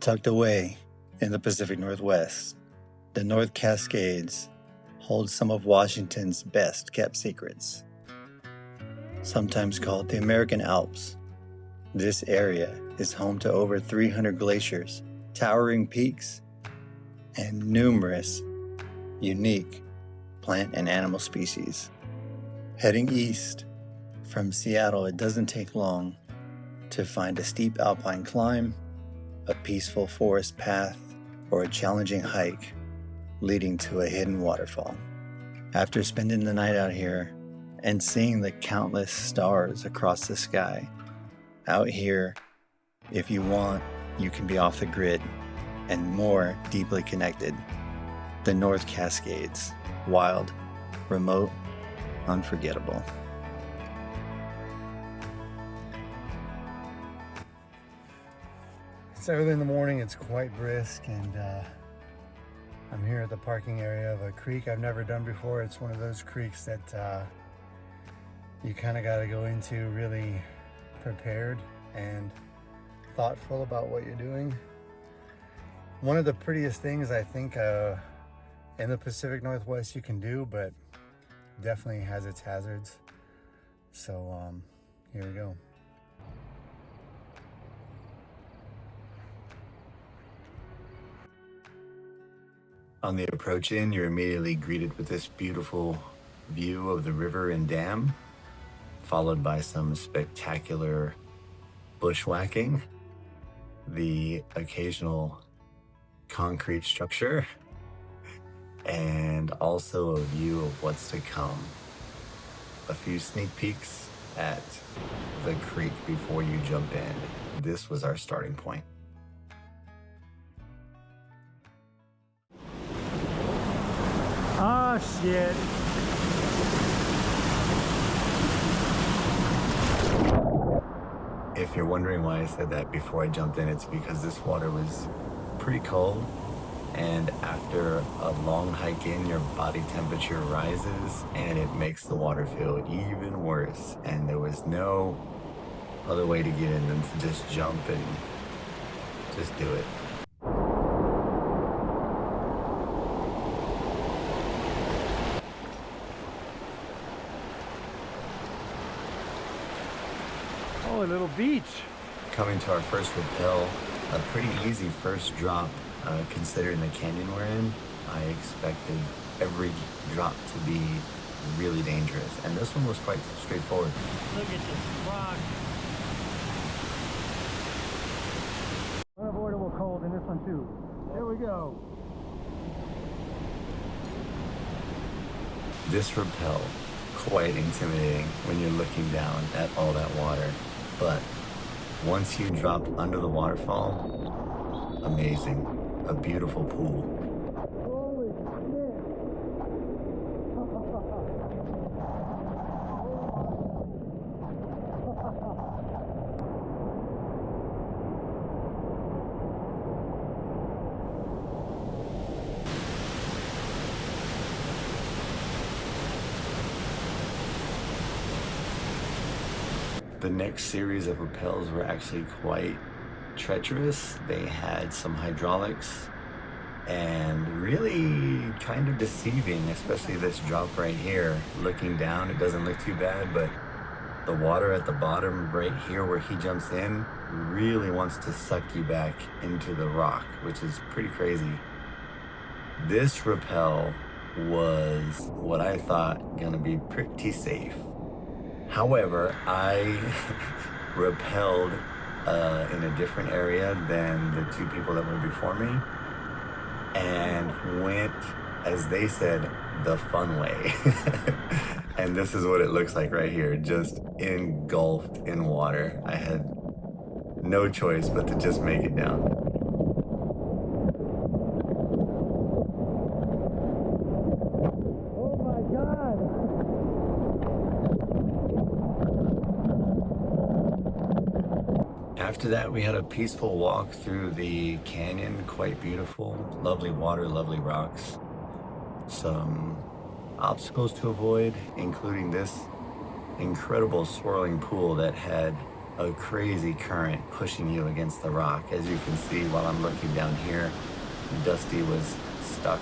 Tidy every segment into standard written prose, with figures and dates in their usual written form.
Tucked away in the Pacific Northwest, the North Cascades hold some of Washington's best kept secrets. Sometimes called the American Alps, this area is home to over 300 glaciers, towering peaks, and numerous unique plant and animal species. Heading east from Seattle, it doesn't take long to find a steep alpine climb, a peaceful forest path, or a challenging hike leading to a hidden waterfall. After spending the night out here and seeing the countless stars across the sky, out here, if you want, you can be off the grid and more deeply connected. The North Cascades, wild, remote, unforgettable. It's early in the morning, it's quite brisk, and I'm here at the parking area of a creek I've never done before. It's one of those creeks that you kind of got to go into really prepared and thoughtful about what you're doing. One of the prettiest things I think in the Pacific Northwest you can do, but definitely has its hazards. So here we go. On the approach in, you're immediately greeted with this beautiful view of the river and dam, followed by some spectacular bushwhacking, the occasional concrete structure, and also a view of what's to come. A few sneak peeks at the creek before you jump in. This was our starting point. Oh shit. If you're wondering why I said that before I jumped in, it's because this water was pretty cold, and after a long hike in, your body temperature rises and it makes the water feel even worse. And there was no other way to get in than to just jump and just do it. Oh, a little beach. Coming to our first rappel, a pretty easy first drop considering the canyon we're in. I expected every drop to be really dangerous, and this one was quite straightforward. Look at this rock. Unavoidable cold in this one too. Here we go. This rappel, quite intimidating when you're looking down at all that water, but once you drop under the waterfall, amazing. A beautiful pool. Holy shit. The next series of rappels were actually quite treacherous. They had some hydraulics and really kind of deceiving, especially this drop right here. Looking down, it doesn't look too bad, but the water at the bottom right here where he jumps in really wants to suck you back into the rock, which is pretty crazy. This rappel was what I thought gonna be pretty safe. However, I rappelled in a different area than the two people that were before me, and went, as they said, the fun way. And this is what it looks like right here, just engulfed in water. I had no choice but to just make it down. Oh my god. After that, we had a peaceful walk through the canyon, quite beautiful, lovely water, lovely rocks. Some obstacles to avoid, including this incredible swirling pool that had a crazy current pushing you against the rock. As you can see while I'm looking down here, Dusty was stuck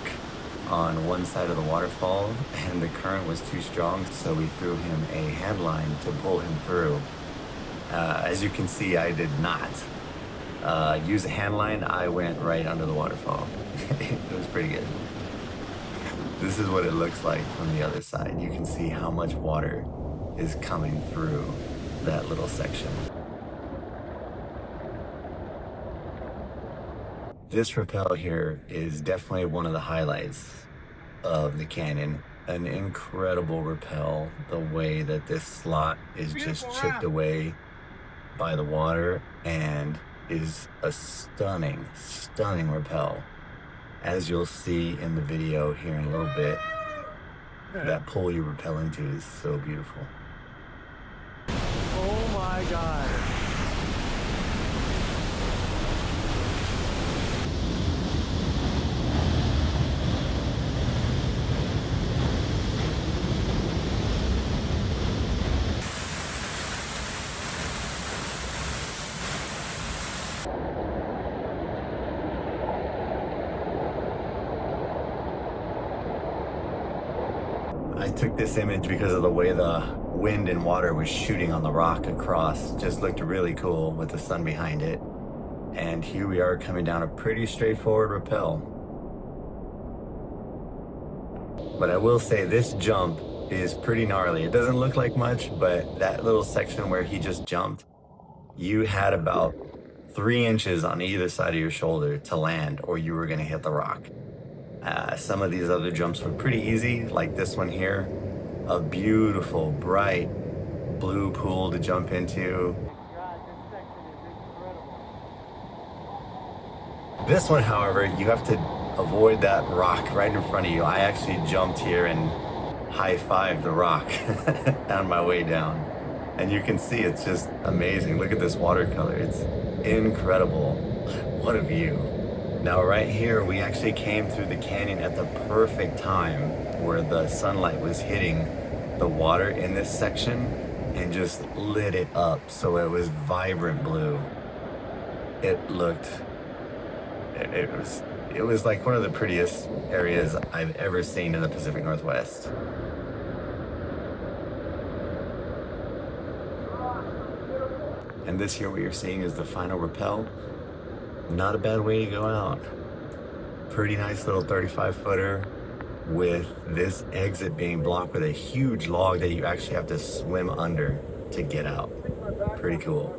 on one side of the waterfall and the current was too strong, so we threw him a hand line to pull him through. As you can see, I did not use a hand line. I went right under the waterfall. It was pretty good. This is what it looks like from the other side. You can see how much water is coming through that little section. This rappel here is definitely one of the highlights of the canyon. An incredible rappel. The way that this slot is just chipped away by the water and is a stunning, stunning rappel. As you'll see in the video here in a little bit, that pool you rappel into is so beautiful. Oh my God. I took this image because of the way the wind and water was shooting on the rock across. Just looked really cool with the sun behind it. And here we are coming down a pretty straightforward rappel. But I will say this jump is pretty gnarly. It doesn't look like much, but that little section where he just jumped, you had about 3 inches on either side of your shoulder to land or you were gonna hit the rock. Some of these other jumps were pretty easy, like this one here. A beautiful, bright blue pool to jump into. God, this section is incredible. This one, however, you have to avoid that rock right in front of you. I actually jumped here and high-fived the rock on my way down. And you can see it's just amazing. Look at this watercolor. It's incredible. What a view. Now right here, we actually came through the canyon at the perfect time where the sunlight was hitting the water in this section and just lit it up so it was vibrant blue. It was like one of the prettiest areas I've ever seen in the Pacific Northwest. And this here, what you're seeing is the final rappel. Not a bad way to go out. Pretty nice little 35-footer with this exit being blocked with a huge log that you actually have to swim under to get out. Pretty cool.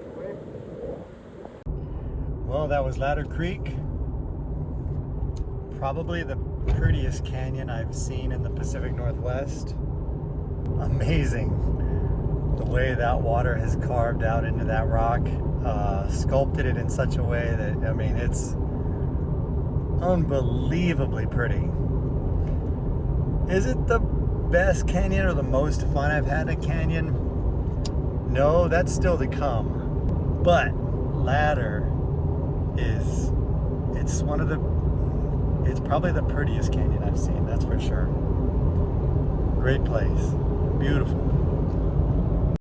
Well, that was Ladder Creek. Probably the prettiest canyon I've seen in the Pacific Northwest. Amazing the way that water has carved out into that rock, sculpted it in such a way that, I mean, it's unbelievably pretty. Is it the best canyon or the most fun I've had in a canyon? No, that's still to come. But Ladder is, it's probably the prettiest canyon I've seen, that's for sure. Great place, beautiful.